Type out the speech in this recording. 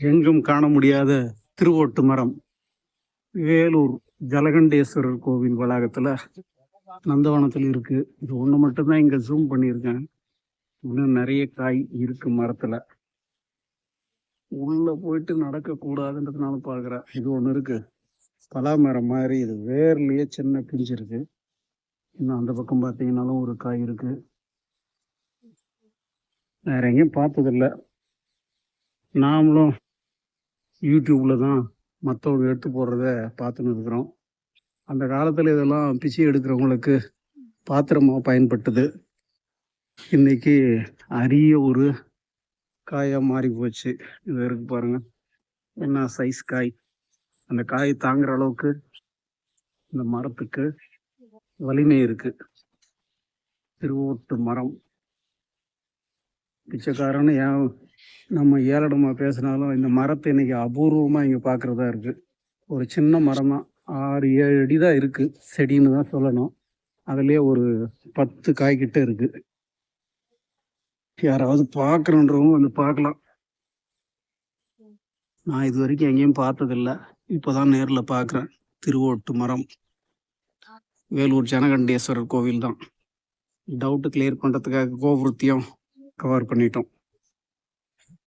எங்கும் காண முடியாத திருவோட்டு மரம் வேலூர் ஜலகண்டேஸ்வரர் கோவில் வளாகத்துல நந்தவனத்தில் இருக்கு. இது ஒண்ணு மட்டும்தான் இங்க ஜூம் பண்ணியிருக்கேன். இன்னும் நிறைய காய் இருக்கு மரத்துல. உள்ள போயிட்டு நடக்க கூடாதுன்றதுனால பாக்குறேன். இது ஒண்ணு இருக்கு, பலாமரம் மாதிரி. இது வேர்லயே சின்ன பிஞ்சு இருக்கு. இன்னும் அந்த பக்கம் பார்த்தீங்கன்னாலும் ஒரு காய் இருக்கு. வேற எங்கேயும் பார்த்ததில்ல. நாமளும் யூடியூப்ல தான் மற்றவங்க எடுத்து போடுறத பார்த்துன்னு இருக்கிறோம். அந்த காலத்தில் இதெல்லாம் பிச்சை எடுக்கிறவங்களுக்கு பாத்திரமா பயன்பட்டது. இன்னைக்கு அரிய ஒரு காயாக மாறி போச்சு. இது இருக்கு பாருங்க, என்ன சைஸ் காய். அந்த காய் தாங்குற அளவுக்கு இந்த மரத்துக்கு வலிமை இருக்கு. திருவோட்டு மரம். பிச்சைக்காரன்னு ஏன் நம்ம ஏளனமா பேசினாலும் இந்த மரத்தை இன்னைக்கு அபூர்வமா இங்க பாக்குறதா இருக்கு. ஒரு சின்ன மரம் தான், 6-7 அடி தான் இருக்கு. செடின்னு தான் சொல்லணும். அதுலயே ஒரு 10 காய்கிட்ட இருக்கு. யாராவது பார்க்கணுன்றவங்க வந்து பார்க்கலாம். நான் இது வரைக்கும் எங்கேயும் பார்த்ததில்லை, இப்போதான் நேர்ல பார்க்குறேன். திருவோட்டு மரம், வேலூர் ஜனகண்டேஸ்வரர் கோவில் தான். டவுட்டு கிளியர் பண்ணுறதுக்காக கோபுரத்தையும் கவர் பண்ணிட்டோம்.